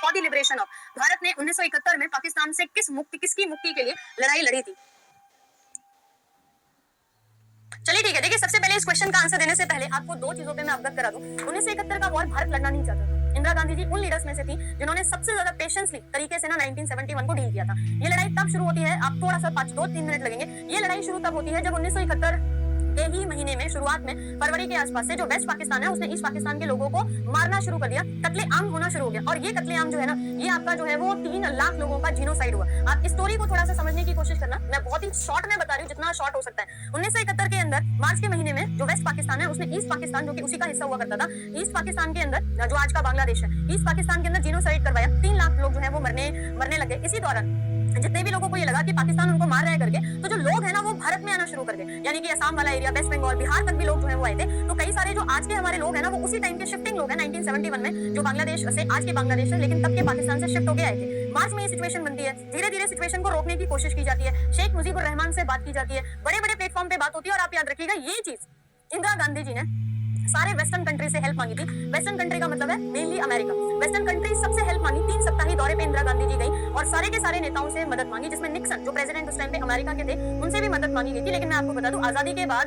For the liberation of. Bharat ने 1971 में पाकिस्तान से किसकी मुक्ति के लिए लड़ाई लड़ी थी? चलिए ठीक है, देखिए सबसे पहले इस क्वेश्चन का आंसर देने से पहले आपको दो चीजों पे मैं अवगत करा दूं। 1971 का वॉर भारत लड़ना नहीं चाहता था। इंदिरा गांधी जी उन लीडर्स में से थी जिन्होंने सबसे ज्यादा पेशेंसली तरीके से ना 1971 को डील किया था। ये लड़ाई तब शुरू होती है, आप थोड़ा सा 2-3 मिनट लगेंगे। ये लड़ाई शुरू तब होती है जब 1971 के ही महीने में शुरुआत में फरवरी के आसपास से जो वेस्ट पाकिस्तान है उसने ईस्ट पाकिस्तान के लोगों को मारना शुरू कर दिया, कत्लेआम होना शुरू हो गया। और ये कत्लेआम जो है ना, ये आपका जो है वो 3 लाख लोगों का जीनोसाइड हुआ। आप इस स्टोरी को थोड़ा सा समझने की कोशिश करना, मैं बहुत ही शॉर्ट में बता रही हूँ, जितना शॉर्ट हो सकता है। 1971 के अंदर मार्च के महीने में जो वेस्ट पाकिस्तान है उसने ईस्ट पाकिस्तान, जो कि उसी का हिस्सा हुआ करता था, ईस्ट पाकिस्तान के अंदर जो आज का बांग्लादेश है, ईस्ट पाकिस्तान के अंदर जीनोसाइड करवाया। 3 लाख लोग जो है वो मरने लगे। इसी दौरान जितने भी लोगों को ये लगा कि पाकिस्तान उनको मार रहा है करके, तो जो लोग हैं ना वो भारत में आना शुरू कर गए। यानी कि असम वाला एरिया, वेस्ट बंगाल, बिहार तक भी लोग जो है वो आए थे। तो कई सारे जो आज के हमारे लोग हैं ना वो उसी टाइम के शिफ्टिंग लोग हैं 1971 में, जो बांग्लादेश से आज के बांग्लादेश है लेकिन तब के पाकिस्तान से शिफ्ट होके आए थे। मार्च में ये सिचुएशन बनती है, धीरे धीरे सिचुएशन को रोकने की कोशिश की जाती है, शेख मुजीबुर रहमान से बात की जाती है, बड़े बड़े प्लेटफॉर्म पे बात होती है। और आप याद रखिएगा ये चीज इंदिरा गांधी जी ने सारे वेस्टर्न कंट्री से हेल्प मांगी थी। वेस्टर्न कंट्री का मतलब है मेनली अमेरिका। वेस्टर्न कंट्री सबसे हेल्प मांगी। 3 सप्ताही दौरे पे इंदिरा गांधी जी गई और सारे के सारे नेताओं से मदद मांगी, जिसमें निक्सन जो प्रेसिडेंट उस टाइम पे अमेरिका के थे उनसे भी मदद मांगी गई थी। लेकिन मैं आपको बता दूं, आजादी के बाद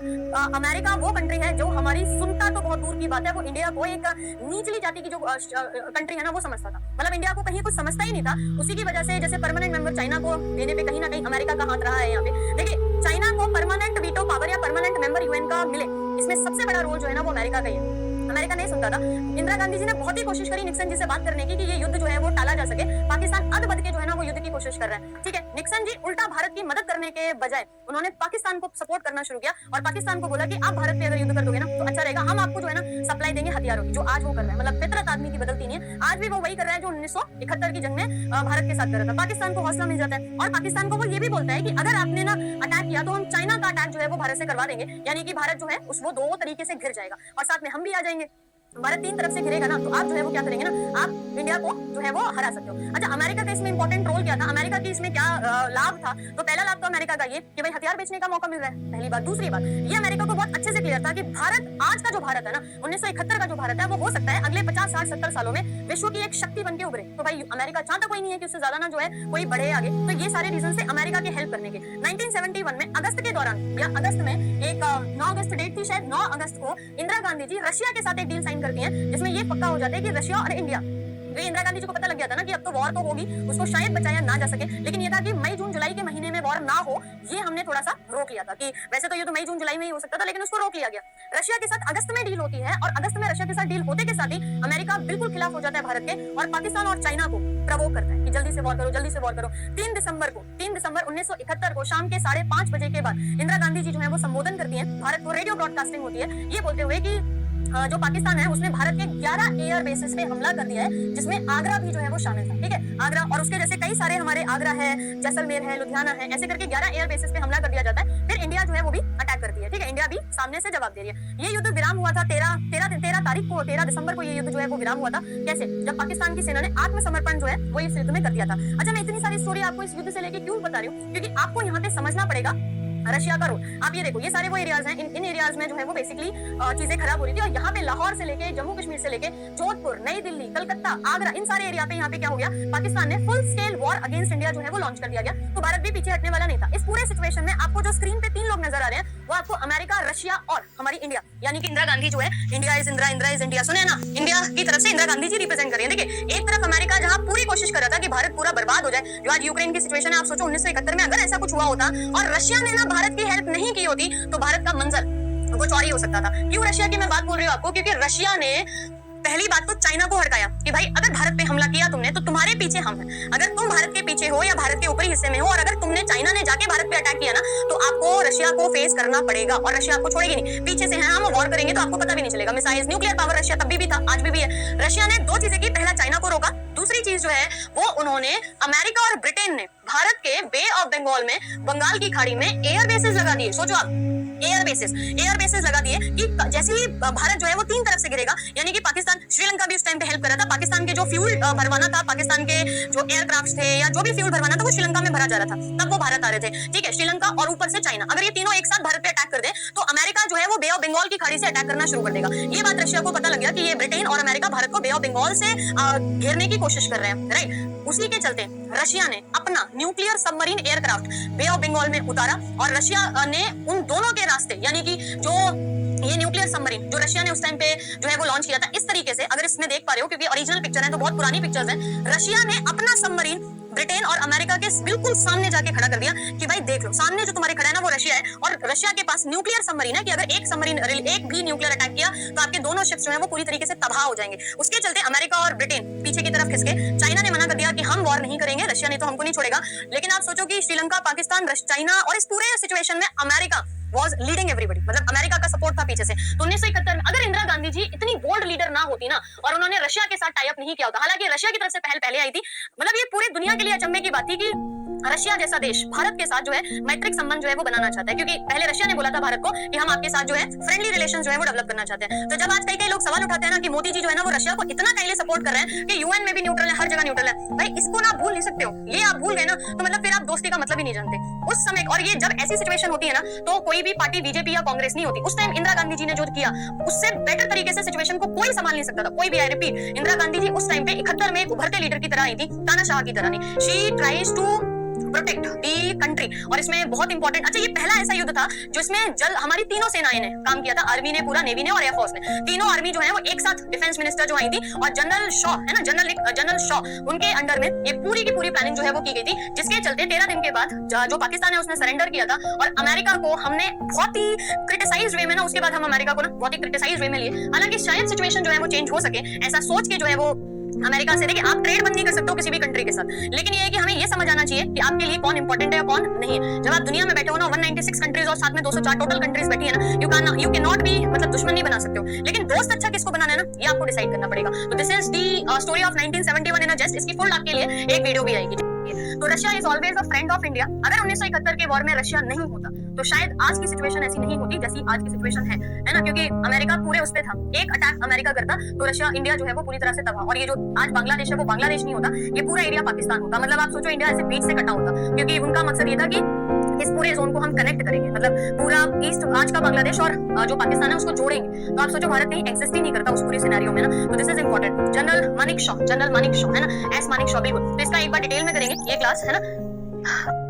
अमेरिका वो कंट्री है जो हमारी सुनता तो बहुत दूर की बात है, वो इंडिया को एक निचली जाति की जो कंट्री है ना वो समझता था। मतलब इंडिया को कहीं कुछ समझता ही नहीं था। उसी की वजह से जैसे परमानेंट मेंबर चाइना को देने पे कहीं ना कहीं अमेरिका का हाथ रहा है। यहाँ पे देखिए, चाइना को परमानेंट वीटो पावर या परमानेंट मेंबर यूएन का मिले, इसमें सबसे बड़ा रोल जो है ना वो अमेरिका का ही है। अमेरिका नहीं सुनता था। इंदिरा गांधी जी ने बहुत ही कोशिश करी निक्सन जी से बात करने की कि ये युद्ध जो है वो टाला जा सके। पाकिस्तान अध-बद के जो है ना वो युद्ध की कोशिश कर रहा है। ठीक है, निक्सन जी उल्टा भारत की मदद करने के बजाय उन्होंने पाकिस्तान को सपोर्ट करना शुरू किया और पाकिस्तान को बोला कि आप भारत पे अगर युद्ध कर दोगे ना तो अच्छा रहेगा, हम आपको जो है ना सप्लाई देंगे हथियारों की, जो आज वो कर रहा है। मतलब फितरत आदमी की बदलती नहीं है, आज भी वो वही कर रहा है जो 1971 की जंग में भारत के साथ कर रहा था। पाकिस्तान को हौसला मिल जाता है और पाकिस्तान को वो ये भी बोलता है कि अगर आपने ना अटैक किया तो हम चाइना का अटैक जो है वो भारत से करवा देंगे। यानी कि भारत जो है वो 2 तरीके से घिर जाएगा और साथ में हम भी आ जाएंगे। भारत 3 तरफ से घिरेगा ना तो आप जो है वो क्या करेंगे ना, आप इंडिया को जो है वो हरा सकते हो। अच्छा, अमेरिका का इसमें इंपॉर्टेंट रोल क्या था? अमेरिका की इसमें क्या लाभ था? तो पहला लाभ तो अमेरिका का ये कि भाई हथियार बेचने का मौका मिल रहा है, पहली बात। दूसरी बात, ये अमेरिका को बहुत अच्छे से क्लियर था कि भारत, आज का जो भारत है ना, 1971 का जो भारत है वो हो सकता है अगले 50, 60, 70 सालों में विश्व की एक शक्ति बन के उभरे। तो भाई अमेरिका चाहता कोई नहीं है कि उससे ज्यादा ना जो है कोई बढ़े आगे। तो ये सारे रीजन से अमेरिका की हेल्प करने के 1971 में अगस्त के दौरान या अगस्त में एक 9 अगस्त डेट थी शायद, 9 अगस्त को इंदिरा गांधी जी रशिया के साथ एक डील साइन करती हैं, जिसमें ये पक्का हो जाता है कि रशिया और इंडिया, ये इंदिरा गांधी जी को पता लग गया था ना कि अब तो वॉर तो होगी, उसको शायद बचाया ना जा सके, लेकिन ये था कि मई जून जुलाई के महीने में वॉर ना हो, ये हमने थोड़ा सा रोक लिया था। कि वैसे तो ये तो मई जून जुलाई में ही हो सकता था लेकिन उसको रोक लिया गया। रशिया के साथ अगस्त में डील होती है और अगस्त में रशिया के साथ डील होते के साथ ही अमेरिका बिल्कुल खिलाफ हो जाता है भारत के और पाकिस्तान और चाइना को प्रवोक करता है कि जल्दी से वॉर करो, जल्दी से वॉर करो। 3 दिसंबर 1971 को शाम के 5:30 बजे के बाद इंदिरा गांधी जी जो है वो संबोधन करती हैं, भारत को रेडियो ब्रॉडकास्टिंग होती है, ये बोलते हुए कि जो पाकिस्तान है उसने भारत के 11 एयर बेसिस पे हमला कर दिया है, जिसमें आगरा भी जो है वो शामिल था। ठीक है, आगरा और उसके जैसे कई सारे हमारे आगरा है, जैसलमेर है, लुधियाना है, ऐसे करके 11 एयर बेसिस पे हमला कर दिया जाता है। फिर इंडिया जो है वो भी अटैक करती है। ठीक है, इंडिया भी सामने से जवाब दे रही है। ये युद्ध विराम हुआ था 13 दिसंबर को ये युद्ध जो है वो विराम हुआ था। कैसे? जब पाकिस्तान की सेना ने आत्मसमर्पण जो है वो इस युद्ध में कर दिया था। अच्छा, मैं इतनी सारी स्टोरी आपको इस युद्ध से लेके क्यों बता रही हूँ? क्योंकि आपको यहाँ पे समझना पड़ेगा रशिया का रोल। आप ये देखो, ये सारे वो एरियाज हैं, इन एरियाज में जो है वो बेसिकली चीजें खराब हो रही थी और यहाँ पे लाहौर से लेके जम्मू कश्मीर से लेके जोधपुर, नई दिल्ली, कलकत्ता, आगरा, इन सारे एरिया पे यहाँ पे क्या हो गया, पाकिस्तान ने full scale war against India जो है वो लॉन्च कर दिया गया। तो भारत भी पीछे हटने वाला नहीं था। इस पूरे सिचुएशन में आपको जो स्क्रीन पे 3 लोग नजर आ रहे हैं वो आपको अमेरिका, रशिया और हमारी इंडिया, यानी कि इंदिरा गांधी जो है, India is Indira, Indira is India, सुने ना, इंडिया की तरफ से इंदिरा गांधी जी रिप्रेजेंट कर रही है। देखिए, एक तरफ अमेरिका जहां पूरी कोशिश कर रहा था कि भारत पूरा बर्बाद हो जाए, जो आज यूक्रेन की सिचुएशन है, आप सोचो 1971 में अगर ऐसा कुछ हुआ होता और रशिया ने ना भारत की हेल्प नहीं की होती तो भारत का मंजर कुछ और ही हो सकता था। क्यों रशिया की मैं बात बोल रही हूँ आपको? क्योंकि रशिया ने पहली बात तो चाइना को हड़काया कि भाई अगर भारत पे हमला किया तुमने तो तुम्हारे पीछे हम हैं। अगर तुम भारत के पीछे हो या भारत के ऊपरी हिस्से में हो और अगर तुमने चाइना ने जाके भारत पे अटैक किया ना तो आपको रशिया को फेस करना पड़ेगा और रशिया आपको छोड़ेगी नहीं। पीछे से हम वॉर करेंगे तो आपको पता भी नहीं चलेगा। मिसाइल्स, न्यूक्लियर पावर रशिया तब भी था, आज भी है। रशिया ने 2 चीजें की, पहला चाइना को रोका, दूसरी चीज जो है वो उन्होंने अमेरिका और ब्रिटेन ने भारत के बे ऑफ बंगाल में, बंगाल की खाड़ी में एयर बेसेस लगा दिए। सोचो आप, एयर बेसिस लगा दिए कि जैसे ही भारत जो है वो तीन तरफ से गिरेगा, यानी कि पाकिस्तान, श्रीलंका भी उस टाइम पे हेल्प कर रहा था, पाकिस्तान के जो फ्यूल भरवाना था, पाकिस्तान के जो एयरक्राफ्ट थे या जो भी फ्यूल भरवाना था वो श्रीलंका में भरा जा रहा था, तब वो भारत आ रहे थे, ठीक है, श्रीलंका और ऊपर से चाइना, अगर ये तीनों एक साथ भारत पे अटैक कर दे तो अमेरिका जो है वो बे ऑफ बंगाल की खाड़ी से अटैक करना शुरू कर देगा। ये बात रशिया को पता लग गया कि ये ब्रिटेन और अमेरिका भारत को बे ऑफ बंगाल से घेरने की कोशिश कर रहे हैं, राइट। उसी के चलते रशिया ने अपना nuclear submarine aircraft Bay of Bengal में उतारा और रशिया ने उन दोनों के रास्ते, यानी कि जो ये न्यूक्लियर सबमरीन जो रशिया ने उस टाइम पे जो है वो लॉन्च किया था, इस तरीके से अगर इसमें देख पा रहे हो, क्योंकि ओरिजिनल पिक्चर है तो बहुत पुरानी पिक्चर्स हैं, रशिया ने अपना सबमरीन ब्रिटेन और अमेरिका के बिल्कुल सामने जाके खड़ा कर दिया कि भाई देख लो, सामने जो तुम्हारे खड़ा है ना वो रशिया है, और रशिया के पास न्यूक्लियर सबमरीन है कि अगर एक सबमरीन एक भी न्यूक्लियर अटैक किया तो आपके दोनों शिप्स जो है वो पूरी तरीके से तबाह हो जाएंगे। उसके चलते अमेरिका और ब्रिटेन पीछे की तरफ खिसके, चाइना ने मना कर दिया कि हम वॉर नहीं करेंगे, रशिया ने तो हमको नहीं छोड़ेगा। लेकिन आप सोचो कि श्रीलंका, पाकिस्तान, चाइना और इस पूरे सिचुएशन में अमेरिका was leading everybody, मतलब अमेरिका का सपोर्ट था पीछे से। तो 1971 में अगर इंदिरा गांधी जी इतनी बोल्ड लीडर ना होती ना और उन्होंने रशिया के साथ टाई अप नहीं किया होता, हालांकि रशिया की तरफ से पहले आई थी, मतलब ये पूरी दुनिया के लिए अचंभे की बात थी कि रशिया जैसा देश भारत के साथ जो है मैत्रिक संबंध जो है वो बनाना चाहता है, क्योंकि पहले रशिया ने बोला था भारत को कि हम आपके साथ जो है फ्रेंडली रिलेशन जो है वो डेवलप करना चाहते हैं। तो जब आज कई लोग सवाल उठाते हैं ना कि मोदी जी जो है ना वो रशिया को इतना काइंडली सपोर्ट कर रहे हैं कि यूएन में भी न्यूट्रल है, हर जगह न्यूट्रल है, भाई इसको ना भूल नहीं सकते हो, ये आप भूल गए ना तो मतलब फिर आप दोस्ती का मतलब ही नहीं जानते उस समय। और ये जब ऐसी सिचुएशन होती है ना तो कोई भी पार्टी बीजेपी या कांग्रेस नहीं होती, उस टाइम इंदिरा गांधी जी ने जो किया उससे बेटर तरीके से सिचुएशन को कोई संभाल नहीं सकता था, कोई भी। आई रिपीट, इंदिरा गांधी जी उस टाइम पे 71 में एक उभरते लीडर की तरह आई थी, तानाशाह की तरह नहीं। She tries to protect the country, और इसमें बहुत इंपॉर्टेंट, अच्छा ये पहला ऐसा युद्ध था जो इसमें जल हमारी तीनों सेनाएं ने काम किया था, आर्मी ने पूरा, नेवी ने और एयरफोर्स ने, तीनों आर्मी जो है वो एक साथ, डिफेंस मिनिस्टर जो आई थी और जनरल शॉ है ना, जनरल शॉ, उनके अंडर में ये पूरी की पूरी प्लानिंग जो है वो की गई थी, जिसके चलते 13 दिन के बाद जो पाकिस्तान है उसने सरेंडर किया था और अमेरिका को हमने बहुत ही क्रिटिसाइज्ड वे में ना, उसके बाद हम अमेरिका को ना बहुत ही क्रिटिसाइज्ड वे में लिए, हालांकि शायद सिचुएशन जो है वो चेंज हो सके, ऐसा सोच के जो है वो अमेरिका से, देखिए आप ट्रेड बंद नहीं कर सकते हो किसी भी कंट्री के साथ, लेकिन ये है कि हमें ये समझ आना चाहिए कि आपके लिए कौन इंपॉर्टेंट है और कौन नहीं है। जब आप दुनिया में बैठे हो ना, 196 कंट्रीज और साथ में 204 टोटल कंट्रीज बैठी है ना, यू कैन नॉट बी, मतलब दुश्मन नहीं बना सकते हो, लेकिन दोस्त अच्छा किसको बनाना है ना, ये आपको डिसाइड करना पड़ेगा। तो this is the story of 1971 in a just, इसकी फुल आपके लिए एक वीडियो भी आएगी। तो Russia is always a friend of India. अगर 1971 के वॉर में रशिया नहीं होता तो शायद आज की सिचुएशन ऐसी नहीं होती जैसी आज की सिचुएशन है ना, क्योंकि अमेरिका पूरे उस पे था, एक अटैक अमेरिका करता तो रशिया, इंडिया जो है वो पूरी तरह से तबाह, और ये जो आज बांग्लादेश है वो बांग्लादेश नहीं होता, ये पूरा एरिया पाकिस्तान होता, मतलब आप सोचो इंडिया ऐसे बीच से कटा होता, क्योंकि उनका मकसद ये था कि इस पूरे जोन को हम कनेक्ट करेंगे, मतलब पूरा ईस्ट, आज का बांग्लादेश और जो पाकिस्तान है उसको जोड़ेंगे। तो आप सोचो भारत कहीं एग्जिस्ट ही नहीं करता उस पूरी सिनेरियो में ना, तो this is important. General Manik Shaw है ना, एस मानिक शॉ भी गुड, तो इसका एक बार डिटेल में करेंगे ये क्लास, है ना।